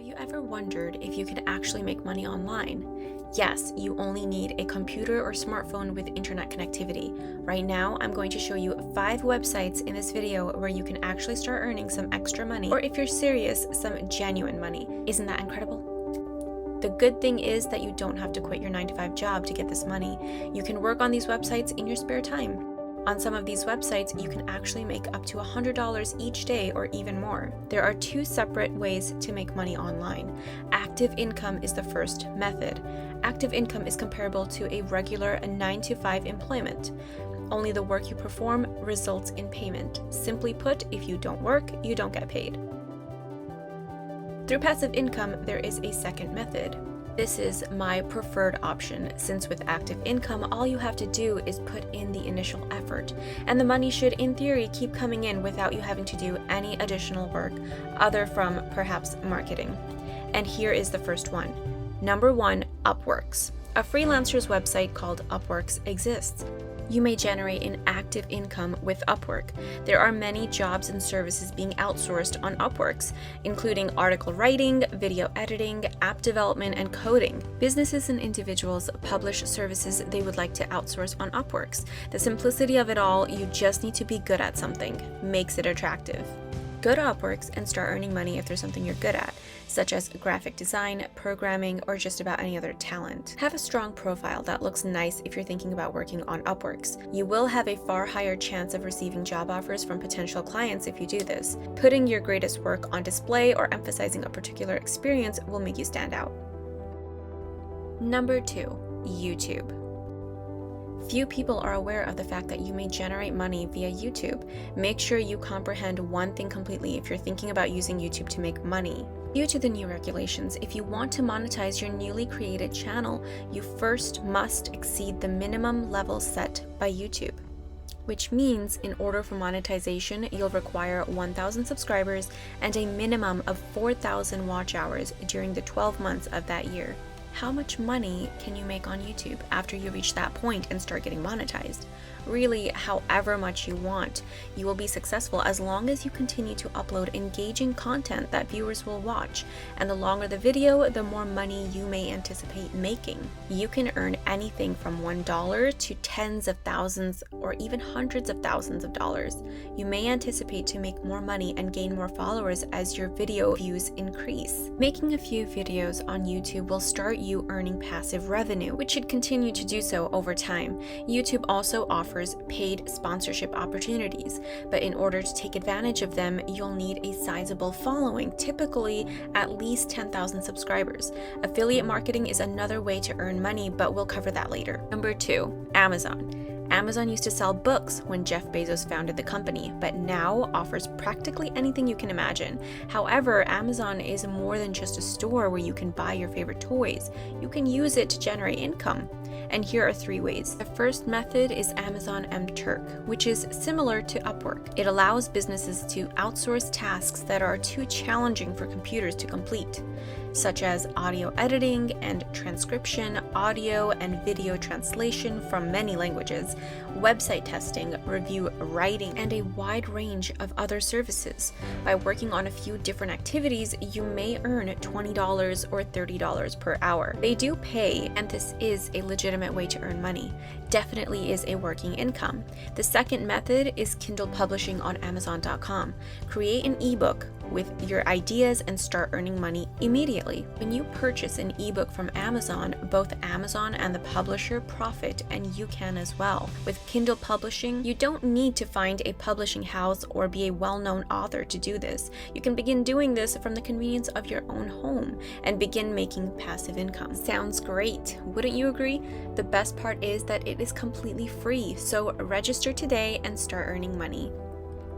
you ever wondered if you could actually make money online? Yes, you only need a computer or smartphone with internet connectivity. Right now, I'm going to show you 5 websites in this video where you can actually start earning some extra money, or if you're serious, some genuine money. Isn't that incredible? The good thing is that you don't have to quit your 9-to-5 job to get this money. You can work on these websites in your spare time. On some of these websites, you can actually make up to $100 each day or even more. There are 2 separate ways to make money online. Active income is the first method. Active income is comparable to a regular 9-to-5 employment. Only the work you perform results in payment. Simply put, if you don't work, you don't get paid. Through passive income, there is a second method. This is my preferred option, since with active income, all you have to do is put in the initial effort, and the money should, in theory, keep coming in without you having to do any additional work, other from perhaps marketing. And here is the first one. Number 1, Upworks. A freelancer's website called Upworks exists. You may generate an active income with Upwork. There are many jobs and services being outsourced on Upworks, including article writing, video editing, app development, and coding. Businesses and individuals publish services they would like to outsource on Upworks. The simplicity of it all, you just need to be good at something, makes it attractive. Go to Upworks and start earning money if there's something you're good at, such as graphic design, programming, or just about any other talent. Have a strong profile that looks nice if you're thinking about working on Upworks. You will have a far higher chance of receiving job offers from potential clients if you do this. Putting your greatest work on display or emphasizing a particular experience will make you stand out. Number 2, YouTube. Few people are aware of the fact that you may generate money via YouTube. Make sure you comprehend one thing completely if you're thinking about using YouTube to make money. Due to the new regulations, if you want to monetize your newly created channel, you first must exceed the minimum level set by YouTube. Which means in order for monetization, you'll require 1,000 subscribers and a minimum of 4,000 watch hours during the 12 months of that year. How much money can you make on YouTube after you reach that point and start getting monetized? Really, however much you want. You will be successful as long as you continue to upload engaging content that viewers will watch, and the longer the video, the more money you may anticipate making. You can earn anything from $1 to tens of thousands or even hundreds of thousands of dollars. You may anticipate to make more money and gain more followers as your video views increase. Making a few videos on YouTube will start you earning passive revenue, which should continue to do so over time. YouTube also offers paid sponsorship opportunities, but in order to take advantage of them, you'll need a sizable following, typically at least 10,000 subscribers. Affiliate marketing is another way to earn money, but we'll cover that later. Number 2, Amazon. Amazon used to sell books when Jeff Bezos founded the company, but now offers practically anything you can imagine. However, Amazon is more than just a store where you can buy your favorite toys. You can use it to generate income. And here are 3 ways. The first method is Amazon MTurk, which is similar to Upwork. It allows businesses to outsource tasks that are too challenging for computers to complete, such as audio editing and transcription, audio and video translation from many languages, website testing, review writing, and a wide range of other services. By working on a few different activities, you may earn $20 or $30 per hour. They do pay, and this is a legitimate way to earn money. Definitely is a working income. The second method is Kindle publishing on Amazon.com. Create an ebook with your ideas and start earning money immediately. When you purchase an ebook from Amazon, both Amazon and the publisher profit, and you can as well. With Kindle publishing, you don't need to find a publishing house or be a well-known author to do this. You can begin doing this from the convenience of your own home and begin making passive income. Sounds great, wouldn't you agree? The best part is that it is completely free, so register today and start earning money.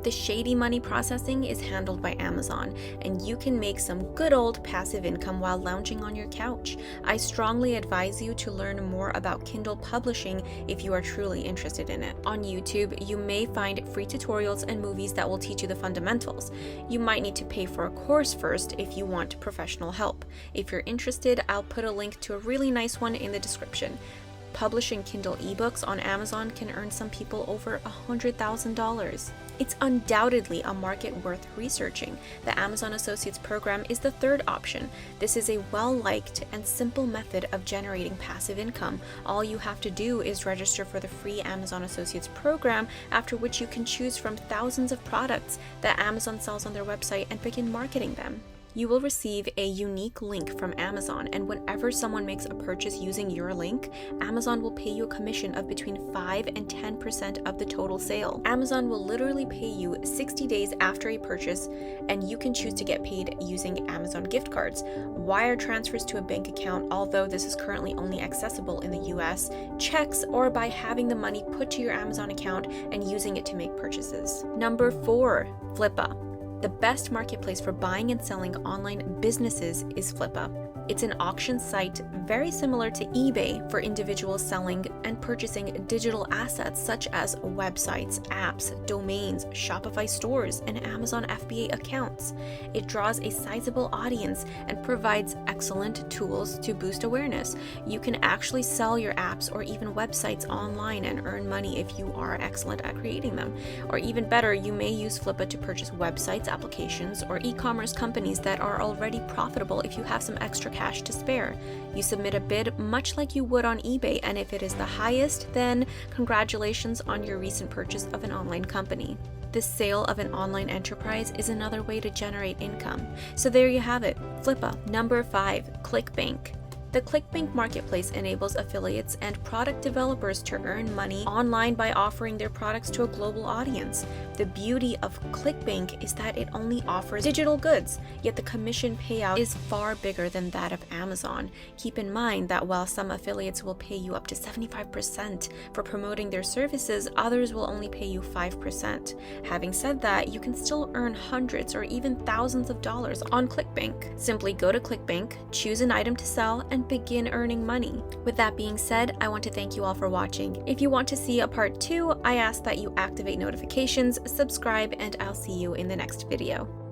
The shady money processing is handled by Amazon, and you can make some good old passive income while lounging on your couch. I strongly advise you to learn more about Kindle publishing if you are truly interested in it. On YouTube, you may find free tutorials and movies that will teach you the fundamentals. You might need to pay for a course first if you want professional help. If you're interested, I'll put a link to a really nice one in the description. Publishing Kindle ebooks on Amazon can earn some people over $100,000. It's undoubtedly a market worth researching. The Amazon Associates program is the third option. This is a well-liked and simple method of generating passive income. All you have to do is register for the free Amazon Associates program, after which you can choose from thousands of products that Amazon sells on their website and begin marketing them. You will receive a unique link from Amazon, and whenever someone makes a purchase using your link, Amazon will pay you a commission of between 5 and 10% of the total sale. Amazon will literally pay you 60 days after a purchase, and you can choose to get paid using Amazon gift cards, wire transfers to a bank account, although this is currently only accessible in the US, checks, or by having the money put to your Amazon account and using it to make purchases. Number 4, Flippa. The best marketplace for buying and selling online businesses is Flippa. It's an auction site very similar to eBay for individuals selling and purchasing digital assets such as websites, apps, domains, Shopify stores, and Amazon FBA accounts. It draws a sizable audience and provides excellent tools to boost awareness. You can actually sell your apps or even websites online and earn money if you are excellent at creating them. Or even better, you may use Flippa to purchase websites, applications, or e-commerce companies that are already profitable if you have some extra cash to spare. You submit a bid much like you would on eBay, and if it is the highest, then congratulations on your recent purchase of an online company. The sale of an online enterprise is another way to generate income. So there you have it, Flippa. Number 5, ClickBank. The ClickBank marketplace enables affiliates and product developers to earn money online by offering their products to a global audience. The beauty of ClickBank is that it only offers digital goods, yet the commission payout is far bigger than that of Amazon. Keep in mind that while some affiliates will pay you up to 75% for promoting their services, others will only pay you 5%. Having said that, you can still earn hundreds or even thousands of dollars on ClickBank. Simply go to ClickBank, choose an item to sell, and begin earning money. With that being said, I want to thank you all for watching. If you want to see a part 2, I ask that you activate notifications, subscribe, and I'll see you in the next video.